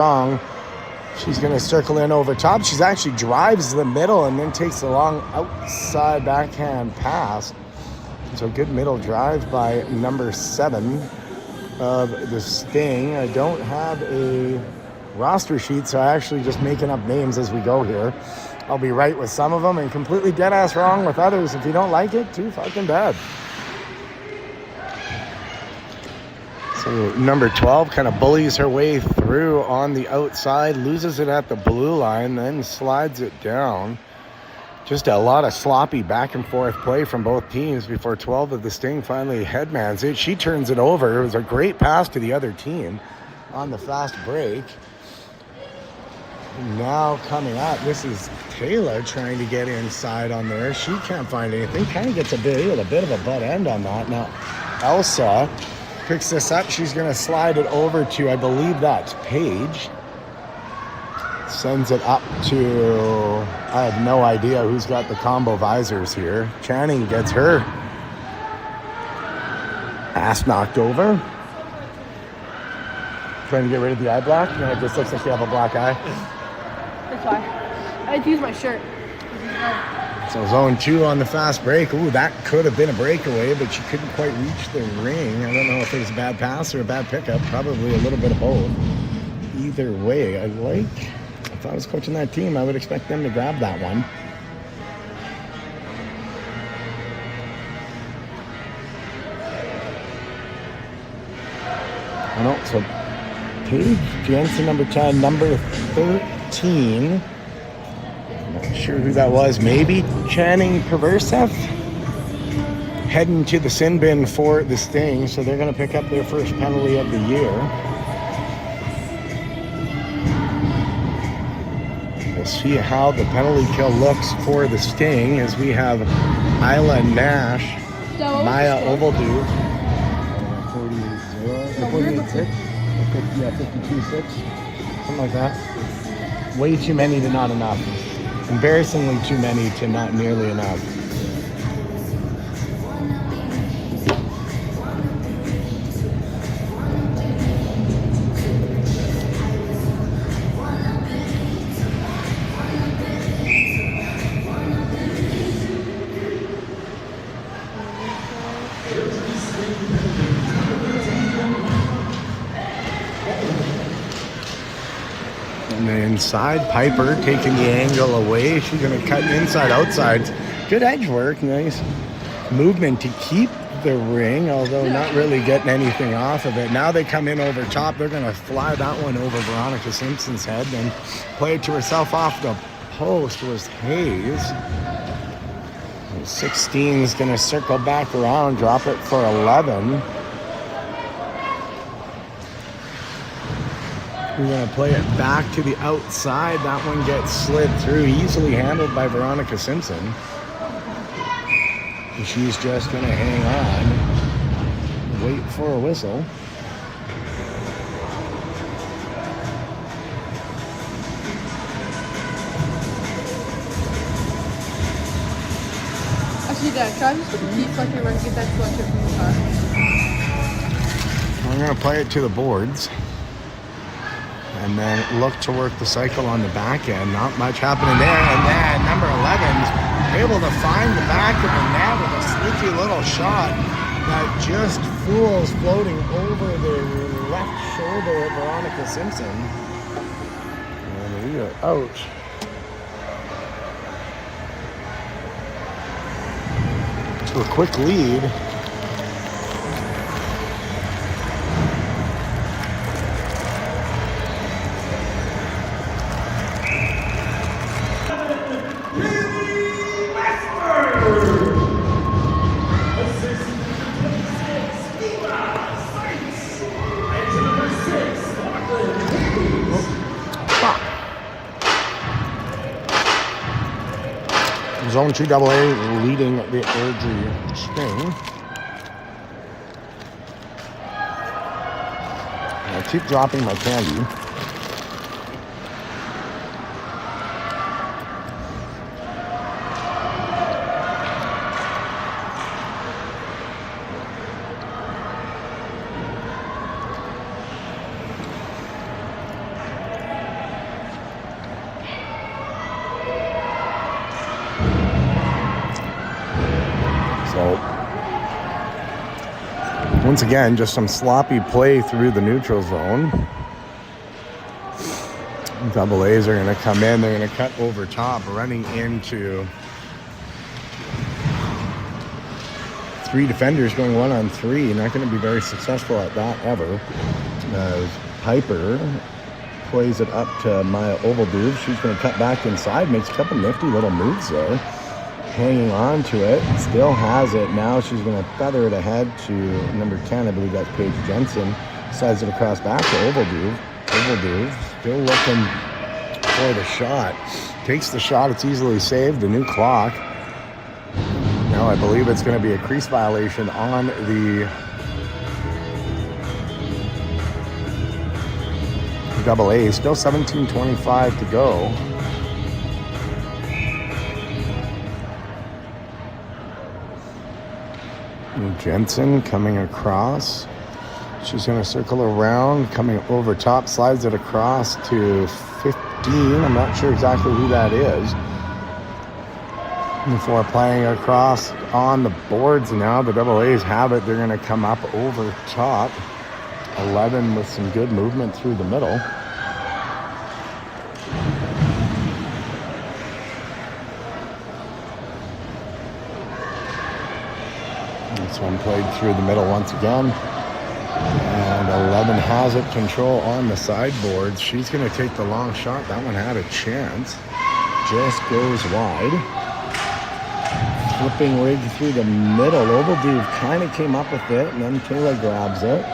wrong. She's going to circle in over top. She's actually drives the middle and then takes a long outside backhand pass. So good middle drive by number 7 of the Sting. I don't have a roster sheet, so I actually just making up names as we go here. I'll be right with some of them and completely dead ass wrong with others. If you don't like it, too fucking bad. So number 12 kind of bullies her way through on the outside, loses it at the blue line, then slides it down. Just a lot of sloppy back and forth play from both teams before 12 of the Sting finally headmans it. She turns it over. It was a great pass to the other team on the fast break. And now coming up, this is Taylor trying to get inside on there. She can't find anything. Kind of gets a bit of a butt end on that. Now Elsa picks this up. She's going to slide it over to, I believe that's Paige. Sends it up to, I have no idea who's got the combo visors here. Channing gets her ass knocked over. Trying to get rid of the eye black. No, it just looks like you have a black eye. That's why. I had to use my shirt. So zone 2 on the fast break. Ooh, that could have been a breakaway, but she couldn't quite reach the ring. I don't know if it was a bad pass or a bad pickup. Probably a little bit of both. Either way, if I was coaching that team, I would expect them to grab that one. I don't, so Paige Jensen, number 10, number 13. Not sure who that was. Maybe Channing Perversev. Heading to the sin bin for the Sting, so they're going to pick up their first penalty of the year. We'll see how the penalty kill looks for the Sting as we have Isla Nash, Maya Ovaldu, 48-6, 52-6, something like that. Way too many to not enough. Embarrassingly too many to not nearly enough. Inside, Piper taking the angle away. She's going to cut inside, outside. Good edge work, nice movement to keep the ring, although not really getting anything off of it. Now they come in over top. They're going to fly that one over Veronica Simpson's head and play it to herself off the post was Hayes. 16 is going to circle back around, drop it for 11. We're going to play it back to the outside. That one gets slid through, easily handled by Veronica Simpson. And she's just going to hang on, wait for a whistle. Actually, Dad, try just with the teeth like you're going to get that sweatshirt from the car. I'm going to play it to the boards. And then look to work the cycle on the back end. Not much happening there. And then number 11's able to find the back of the net with a sneaky little shot that just fools floating over the left shoulder of Veronica Simpson. And we are out. To a quick lead. Zone 2 AA leading the Airdrie Sting. I keep dropping my candy. Once again, just some sloppy play through the neutral zone. Double A's are going to come in. They're going to cut over top, running into 3 defenders going 1-on-3. Not going to be very successful at that ever. Piper plays it up to Maya Ovalduve. She's going to cut back inside, makes a couple nifty little moves there. Hanging on to it, still has it. Now she's going to feather it ahead to number 10. I believe that's Paige Jensen. Slides it across back to Ovalduve. Ovalduve still looking for the shot. Takes the shot. It's easily saved. A new clock. Now I believe it's going to be a crease violation on the Double A. Still 17:25 to go. Jensen coming across. She's going to circle around, coming over top, slides it across to 15. I'm not sure exactly who that is. Before playing across on the boards now, the Double A's have it. They're going to come up over top. 11 with some good movement through the middle. This one played through the middle once again. And 11 has it, control on the sideboards. She's going to take the long shot. That one had a chance. Just goes wide. Flipping rig through the middle. Ovalduve kind of came up with it, and then Taylor grabs it.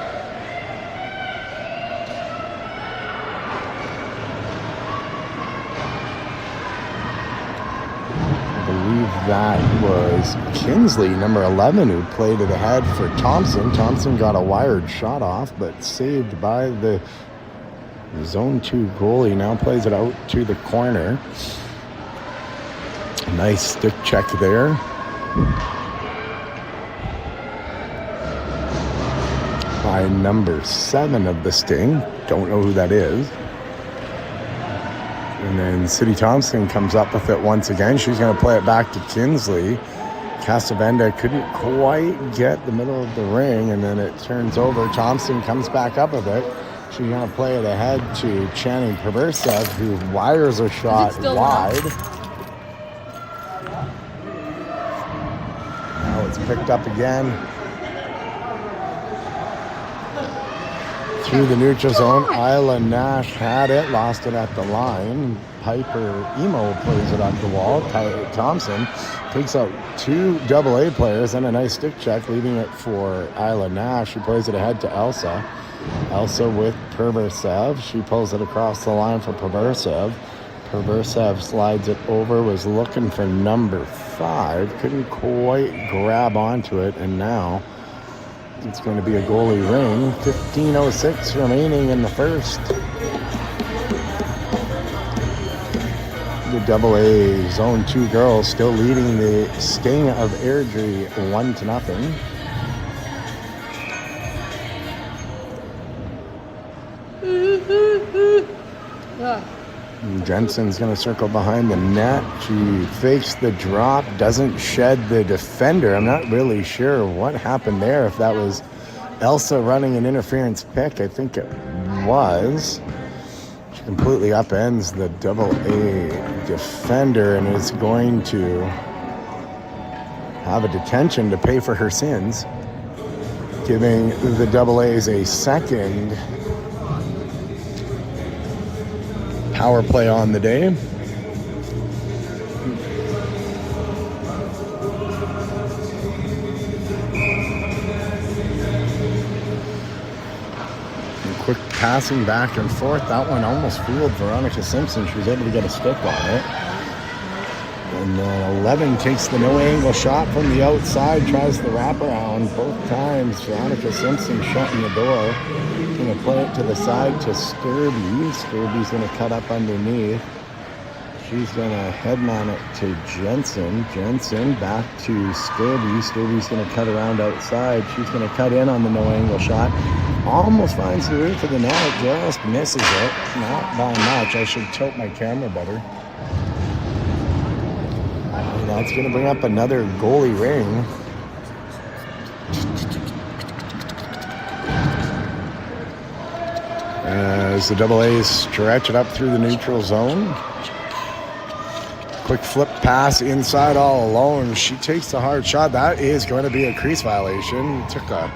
That was Kinsley, number 11, who played it ahead for Thompson. Thompson got a wired shot off, but saved by the zone 2 goalie. Now plays it out to the corner. Nice stick check there. By number 7 of the Sting. Don't know who that is. And then City Thompson comes up with it once again. She's going to play it back to Kinsley. Castavenda couldn't quite get the middle of the ring, and then it turns over. Thompson comes back up with it. She's going to play it ahead to Channing Perversev, who wires a shot wide. Now it's picked up again. Through the neutral zone, Isla Nash had it, lost it at the line. Piper Emo plays it up the wall. Thompson takes out 2 Double A players and a nice stick check, leaving it for Isla Nash. She plays it ahead to Elsa. Elsa with Perversev. She pulls it across the line for Perversev. Perversev slides it over, was looking for number 5. Couldn't quite grab onto it, and now it's going to be a goalie ring. 15:06 remaining in the first. The Double A Zone 2 girls still leading the Sting of Airdrie 1-0. Jensen's going to circle behind the net. She fakes the drop, doesn't shed the defender. I'm not really sure what happened there, if that was Elsa running an interference pick. I think it was. She completely upends the Double A defender and is going to have a detention to pay for her sins, giving the Double A's a second power play on the day. And quick passing back and forth. That one almost fooled Veronica Simpson. She was able to get a stick on it. And then 11 takes the no-angle shot from the outside, tries the wraparound both times. Veronica Simpson shutting the door. Going to play it to the side to Skirby. Skirby's going to cut up underneath. She's going to headman it to Jensen. Jensen back to Skirby. Skirby's going to cut around outside. She's going to cut in on the no-angle shot. Almost finds the roof of the net. Just misses it. Not by much. I should tilt my camera better. And that's going to bring up another goalie ring. as the double A's stretch it up through the neutral zone. Quick flip pass inside all alone. She takes the hard shot. That is going to be a crease violation. It took a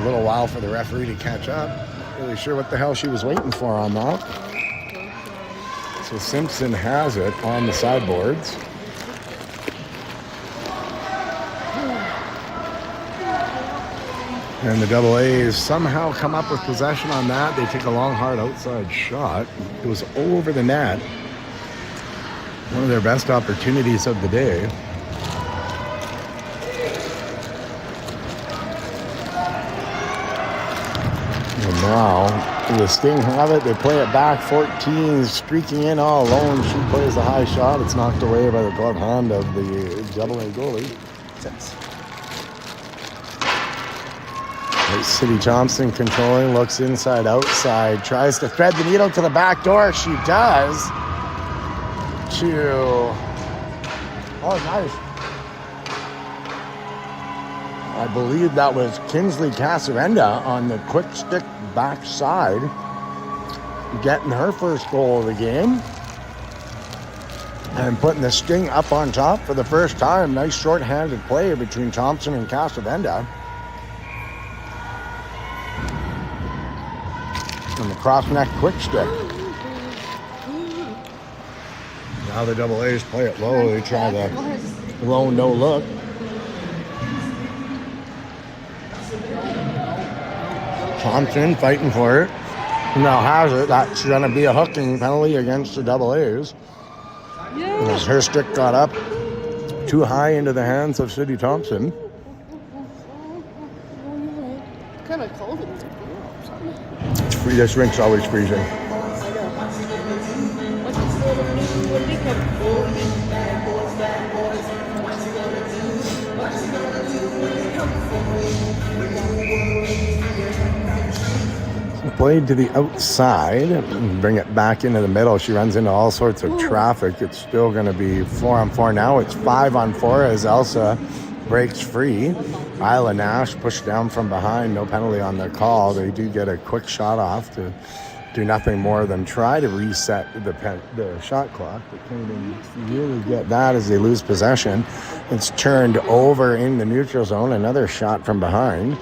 little while for the referee to catch up. Not really sure what the hell she was waiting for on that. So Simpson has it on the sideboards. And the double A's somehow come up with possession on that. They take a long, hard outside shot. It was over the net. One of their best opportunities of the day. And now the Sting have it. They play it back. 14 streaking in all alone. She plays the high shot. It's knocked away by the glove hand of the double A goalie. City Thompson controlling, looks inside, outside, tries to thread the needle to the back door. She does. Nice. I believe that was Kinsley Casarenda on the quick stick backside, getting her first goal of the game. And putting the Sting up on top for the first time. Nice short-handed play between Thompson and Casarenda. And the cross-neck quick stick. Now the double A's play it low. They try the low no look. Thompson fighting for it. Now has it. That's going to be a hooking penalty against the double A's. As her stick got up too high into the hands of City Thompson. Kind of cold. This rink's always freezing. Played to the outside, bring it back into the middle. She runs into all sorts of traffic. It's still going to be 4-on-4 now. It's 5-on-4 as Elsa breaks free. Isla Nash pushed down from behind. No penalty on the call. They do get a quick shot off to do nothing more than try to reset the shot clock. But can't even really get that as they lose possession. It's turned over in the neutral zone. Another shot from behind.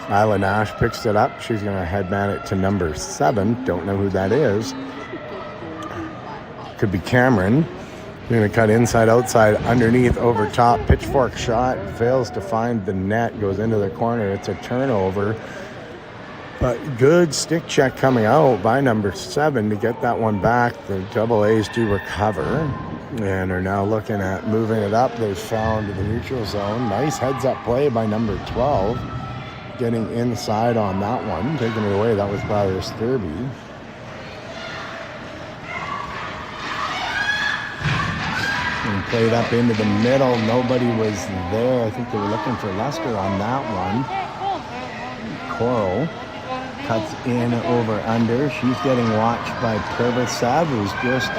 Isla Nash picks it up. She's going to headman it to number 7. Don't know who that is. Could be Cameron. They're going to cut inside, outside, underneath, over top. Pitchfork shot. Fails to find the net. Goes into the corner. It's a turnover. But good stick check coming out by number 7 to get that one back. The double A's do recover and are now looking at moving it up. They found the neutral zone. Nice heads-up play by number 12. Getting inside on that one. Taking it away. That was Briar Sturby. And played up into the middle. Nobody was there. I think they were looking for Lester on that one. Coral cuts in over under. She's getting watched by Purvis Sav, who's just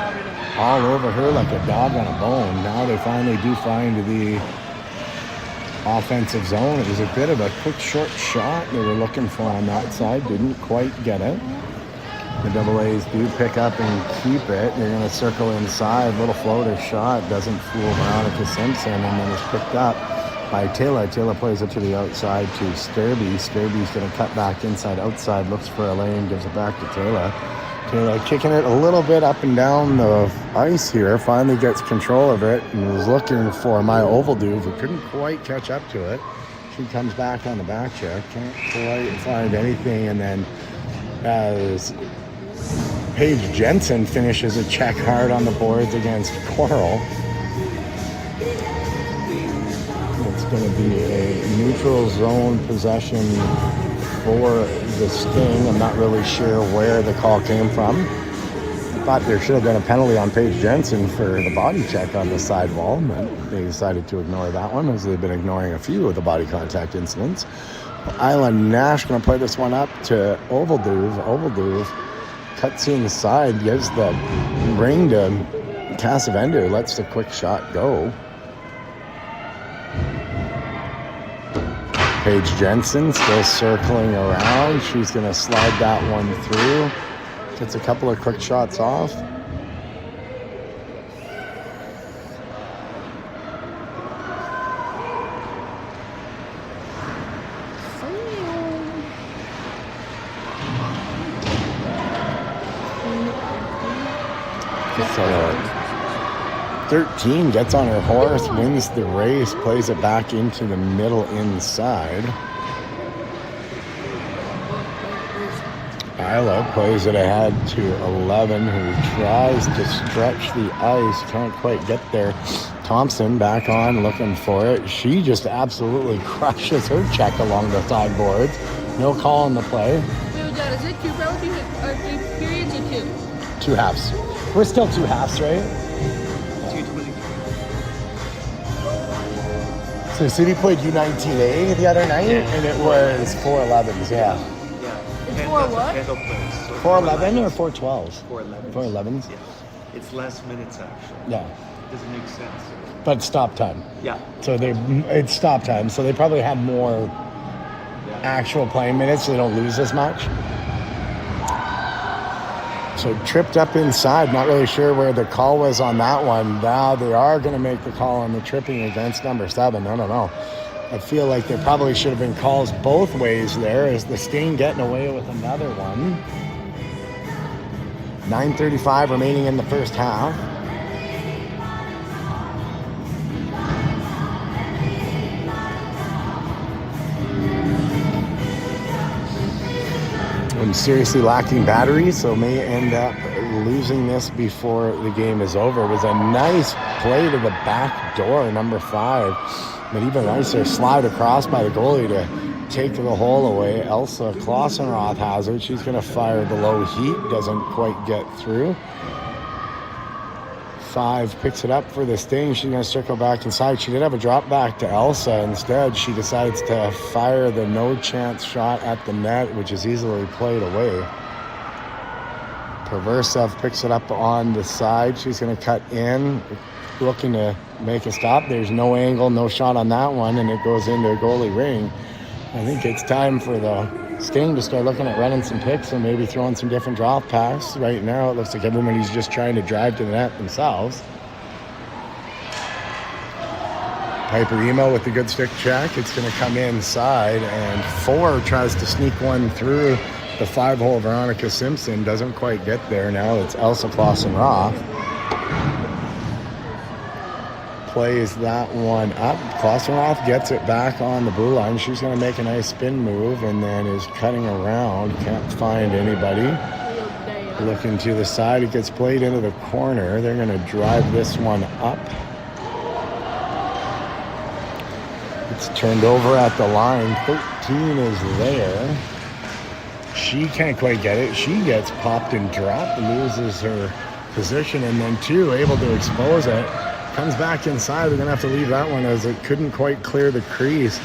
all over her like a dog on a bone. Now they finally do find the offensive zone. It was a bit of a quick short shot they were looking for on that side. Didn't quite get it. The double A's do pick up and keep it. They're going to circle inside. Little floater shot. Doesn't fool Veronica Simpson, and then is picked up by Taylor. Taylor plays it to the outside to Sturby. Sturby's going to cut back inside, outside. Looks for a lane. Gives it back to Taylor. Taylor kicking it a little bit up and down the ice here. Finally gets control of it and was looking for Maya Ovalduve, who couldn't quite catch up to it. She comes back on the back check. Can't quite find anything. And then as Paige Jensen finishes a check hard on the boards against Coral. It's going to be a neutral zone possession for the Sting. I'm not really sure where the call came from. I thought there should have been a penalty on Paige Jensen for the body check on the sidewall, but they decided to ignore that one, as they've been ignoring a few of the body contact incidents. Isla Nash going to play this one up to Ovalduve. Ovalduve cuts in the side, gives the ring to Casavender, lets the quick shot go. Paige Jensen still circling around. She's going to slide that one through. Gets a couple of quick shots off. So 13 gets on her horse, wins the race, plays it back into the middle inside. Isla plays it ahead to 11, who tries to stretch the ice, can't quite get there. Thompson back on, looking for it. She just absolutely crushes her check along the sideboards. No call on the play. Wait, Dad, is it 2 rounds or 3 periods or 2? 2 halves. We're still 2 halves, right? 2:20. So City played U16A the other night, and it was 4-11s, yeah. It's 4 what? 4-11 or 4-12s? 4-11. 4-11s? Yeah. It's less minutes actually. Yeah. Doesn't make sense. But stop time. Yeah. So it's stop time, so they probably have more actual playing minutes, so they don't lose as much. So tripped up inside, not really sure where the call was on that one. Now they are going to make the call on the tripping against number 7. I don't know. I feel like there probably should have been calls both ways there. Is the Sting getting away with another one? 9:35 remaining in the first half. I'm seriously lacking battery, so may end up losing this before the game is over. It was a nice play to the back door, number 5. But even nicer slide across by the goalie to take the hole away. Elsa Klossenroth has it. She's going to fire the low heat. Doesn't quite get through. 5 picks it up for the Sting. She's going to circle back inside. She did have a drop back to Elsa. Instead, she decides to fire the no chance shot at the net, which is easily played away. Perversev picks it up on the side. She's going to cut in, looking to make a stop. There's no angle, no shot on that one, and it goes into a goalie ring. I think it's time for the Sting to start looking at running some picks and maybe throwing some different drop passes. Right now, it looks like everybody's just trying to drive to the net themselves. Piper Emo with the good stick check. It's going to come inside, and 4 tries to sneak one through the 5-hole. Veronica Simpson doesn't quite get there. Now it's Elsa Klossenroth. Plays that one up. Klossenroth gets it back on the blue line. She's going to make a nice spin move and then is cutting around. Can't find anybody. Looking to the side. It gets played into the corner. They're going to drive this one up. It's turned over at the line. 13 is there. She can't quite get it. She gets popped and dropped, loses her position, and then 2 able to expose it. Comes back inside. They're going to have to leave that one as it couldn't quite clear the crease.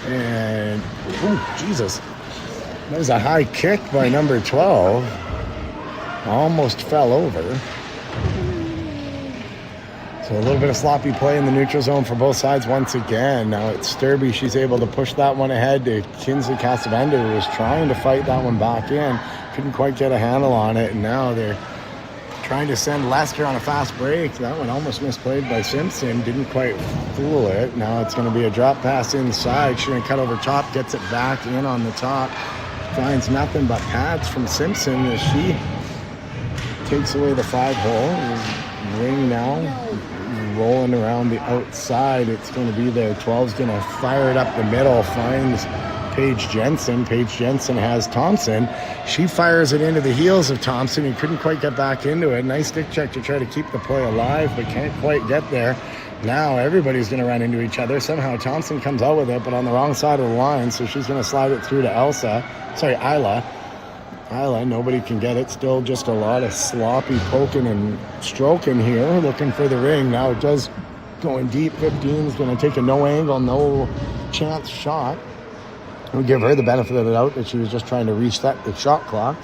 And, oh, Jesus. That was a high kick by number 12. Almost fell over. So a little bit of sloppy play in the neutral zone for both sides once again. Now it's Sturby. She's able to push that one ahead to Kinsley Castavenda, who was trying to fight that one back in. Couldn't quite get a handle on it. And now they're trying to send Lester on a fast break. That one almost misplayed by Simpson. Didn't quite fool it. Now it's going to be a drop pass inside. She's going to cut over top. Gets it back in on the top. Finds nothing but pads from Simpson as she takes away the 5-hole. Ring now rolling around the outside. It's going to be there. 12's going to fire it up the middle. Finds Paige Jensen. Paige Jensen has Thompson. She fires it into the heels of Thompson. He couldn't quite get back into it. Nice stick check to try to keep the play alive, but can't quite get there. Now everybody's going to run into each other. Somehow Thompson comes out with it, but on the wrong side of the line, so she's going to slide it through to Isla. Isla, nobody can get it. Still just a lot of sloppy poking and stroking here, looking for the ring. Now it does going deep. 15's going to take a no angle, no chance shot. We'll give her the benefit of the doubt that she was just trying to reset the shot clock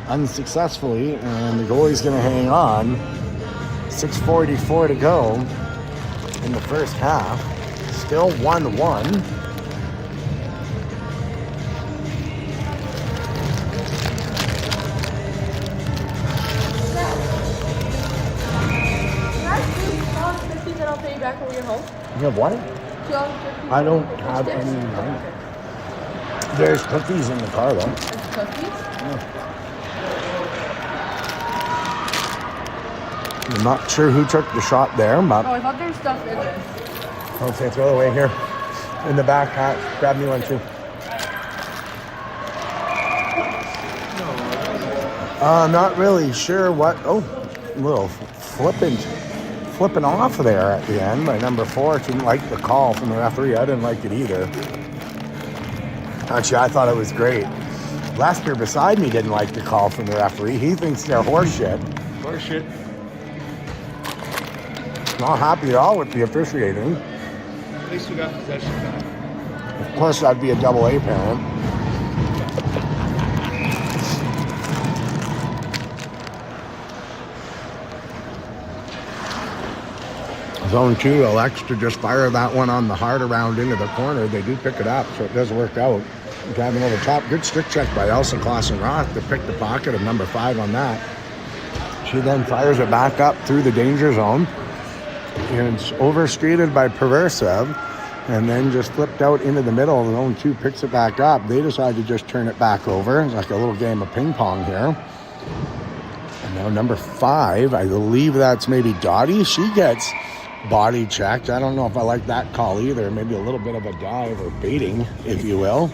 unsuccessfully, and the goalie's going to hang on. 6:44 to go in the first half. Still 1-1. back when we get home? You have what? 2 hours turkey. I don't Fish have sticks? any. Okay. There's cookies in the car though. There's cookies? I'm not sure who took the shot there, but Oh, I thought there was stuff in this. I'll say throw it away here in the back hat. Grab me one too. Not really sure what. Oh, a little flipping off there at the end by number 4. Didn't like the call from the referee. I didn't like it either. Actually, I thought it was great. Lester beside me didn't like the call from the referee. He thinks they're horseshit. Horseshit. Not happy at all with the officiating. At least we got possession back. Of course, that'd be a double A parent. Zone 2 elects to just fire that one on the hard around into the corner. They do pick it up, so it does work out. Driving over top. Good stick check by Elsa Clausen-Roth to pick the pocket of number 5 on that. She then fires it back up through the danger zone. And it's overstreeted by Perversev. And then just flipped out into the middle. Zone 2 picks it back up. They decide to just turn it back over. It's like a little game of ping pong here. And now number 5, I believe that's maybe Dottie. She gets body checked. I don't know if I like that call either. Maybe a little bit of a dive or baiting, if you will,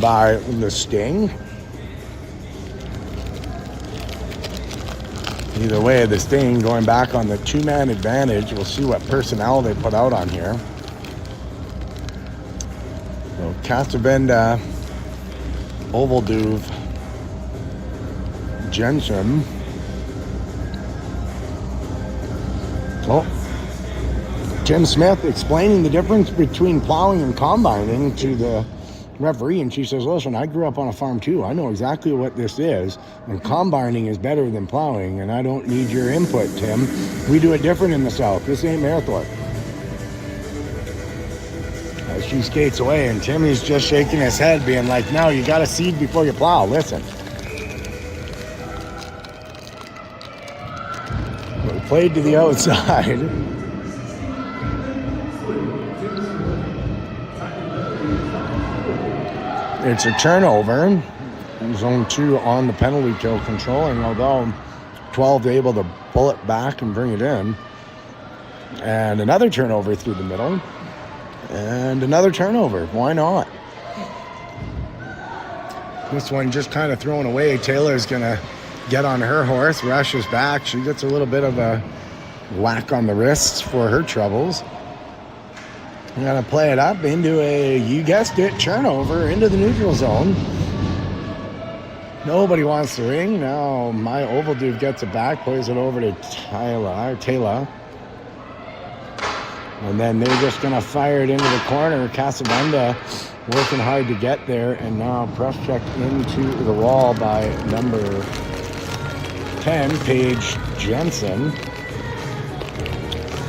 by the Sting. Either way, the Sting going back on the 2-man advantage. We'll see what personnel they put out on here. So Castavenda, Ovalduve, Jensen. Oh, Tim Smith explaining the difference between plowing and combining to the referee, and she says, listen, I grew up on a farm too. I know exactly what this is, and combining is better than plowing, and I don't need your input, Tim. We do it different in the South. This ain't Marathon. As she skates away, and Timmy's just shaking his head, being like, no, you got to seed before you plow. Listen. Played to the outside. It's a turnover. Zone 2 on the penalty kill controlling, although 12 able to pull it back and bring it in. And another turnover through the middle. And another turnover. Why not? This one just kind of thrown away. Taylor's going to get on her horse, rushes back. She gets a little bit of a whack on the wrists for her troubles. I'm going to play it up into a, you guessed it, turnover into the neutral zone. Nobody wants the ring. Now my Ovalduve gets it back, plays it over to Taylor. And then they're just going to fire it into the corner. Casabanda working hard to get there, and now press check into the wall by number 10, Paige Jensen,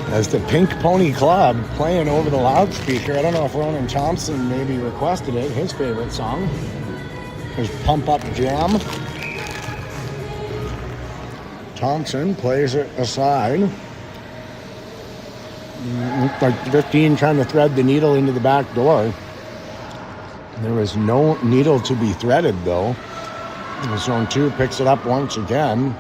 as the Pink Pony Club playing over the loudspeaker. I don't know if Ronan Thompson maybe requested it, his favorite song. His Pump Up Jam. Thompson plays it aside. Looks like 15 trying to thread the needle into the back door. There was no needle to be threaded though. Zone 2 picks it up once again.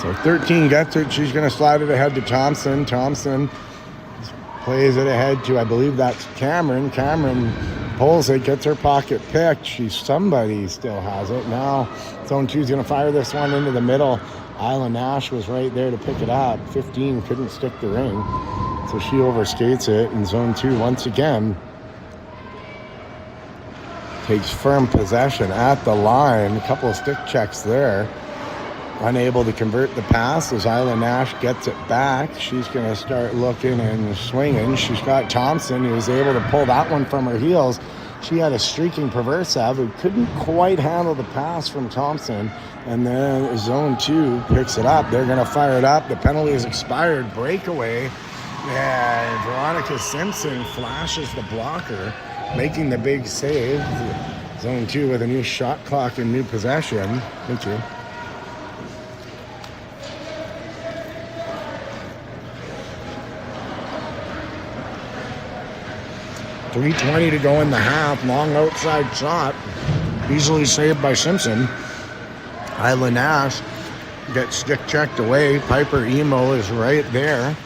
So 13 gets it. She's going to slide it ahead to Thompson. Thompson plays it ahead to, I believe that's Cameron. Cameron pulls it, gets her pocket picked. Somebody still has it. Now Zone 2 is going to fire this one into the middle. Isla Nash was right there to pick it up. 15 couldn't stick the ring. So she overskates it. And Zone 2 once again takes firm possession at the line. A couple of stick checks there. Unable to convert the pass as Isla Nash gets it back. She's going to start looking and swinging. She's got Thompson, who was able to pull that one from her heels. She had a streaking Perversev who couldn't quite handle the pass from Thompson. And then Zone 2 picks it up. They're going to fire it up. The penalty is expired. Breakaway. And Veronica Simpson flashes the blocker, making the big save. Zone 2 with a new shot clock and new possession. Thank you. 3:20 to go in the half. Long outside shot. Easily saved by Simpson. Isla Nash gets stick checked away. Piper Emo is right there.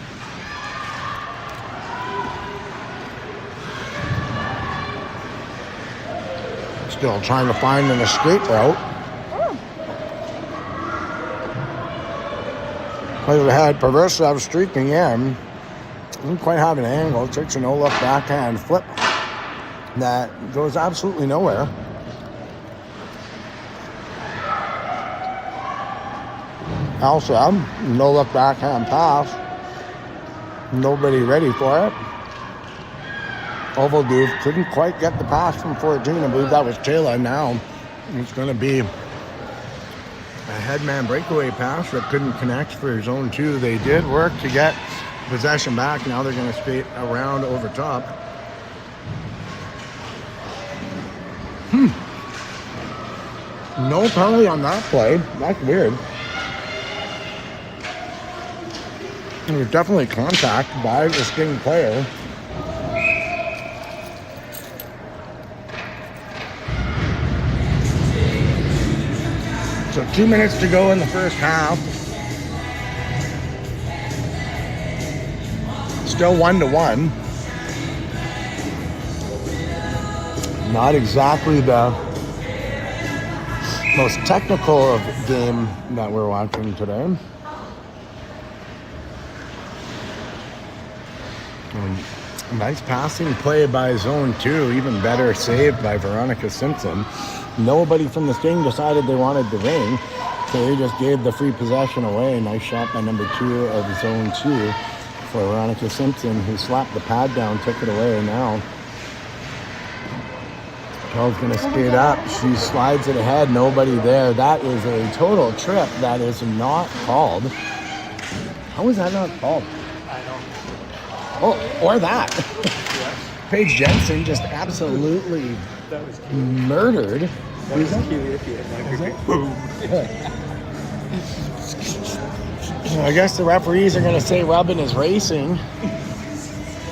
Still trying to find an escape route. Plays ahead. Perversev streaking in. Doesn't quite have an angle. Takes a no-look backhand flip that goes absolutely nowhere. Alsab, no-look backhand pass. Nobody ready for it. Ovalduve couldn't quite get the pass from 14. I believe that was Taylor. Now it's going to be a headman breakaway pass that couldn't connect for zone 2. They did work to get possession back. Now they're going to skate around over top. No penalty on that play. That's weird. There was definitely contact by the Sting player. So 2 minutes to go in the first half. Still 1-1. Not exactly the most technical of game that we're watching today. Nice passing play by zone 2. Even better save by Veronica Simpson. Nobody from the Sting decided they wanted the ring, so they just gave the free possession away. Nice shot by number 2 of zone 2 for Veronica Simpson, who slapped the pad down, took it away. Now Carl's going to skate up. She slides it ahead. Nobody there. That is a total trip that is not called. How is that not called? I don't. Oh, or that. Yes. Paige Jensen just absolutely That was cute. murdered. That was cute. Like, boom. I guess the referees are going to say Robin is racing.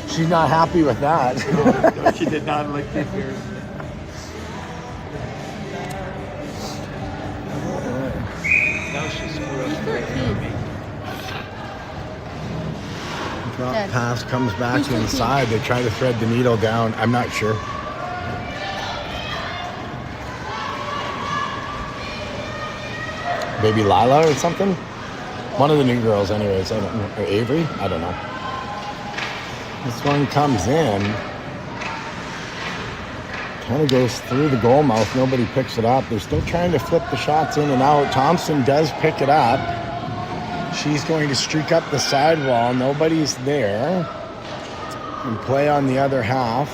She's not happy with that. No, she did not like the appearance. Now she's screwed up. 13. Drop Yes. pass comes back Who's 13? inside. They try to thread the needle down. I'm not sure. Maybe Lila or something? One of the new girls anyways. I don't know. Or Avery? I don't know. This one comes in. Kind of goes through the goal mouth. Nobody picks it up. They're still trying to flip the shots in and out. Thompson does pick it up. She's going to streak up the sidewall. Nobody's there. And play on the other half.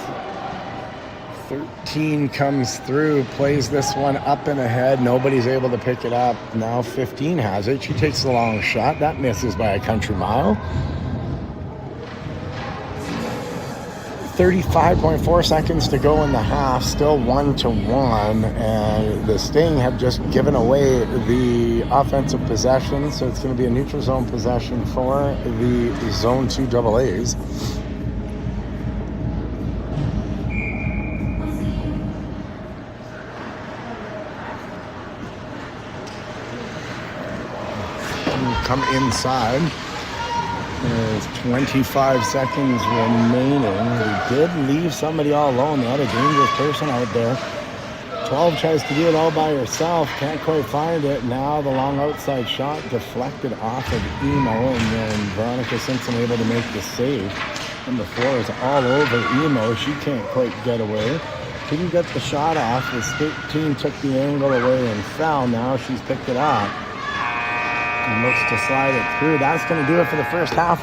13 comes through, plays this one up and ahead. Nobody's able to pick it up. Now 15 has it. She takes the long shot. That misses by a country mile. 35.4 seconds to go in the half. Still 1-1. And the Sting have just given away the offensive possession. So it's going to be a neutral zone possession for the zone 2 AA's. Come inside. There's 25 seconds remaining. We did leave somebody all alone. They had a dangerous person out there. 12 tries to do it all by herself. Can't quite find it. Now the long outside shot deflected off of Emo, and then Veronica Simpson able to make the save. Number 4 is all over Emo. She can't quite get away. Couldn't get the shot off. The state team took the angle away and fell. Now she's picked it up and looks to slide it through. That's going to do it for the first half.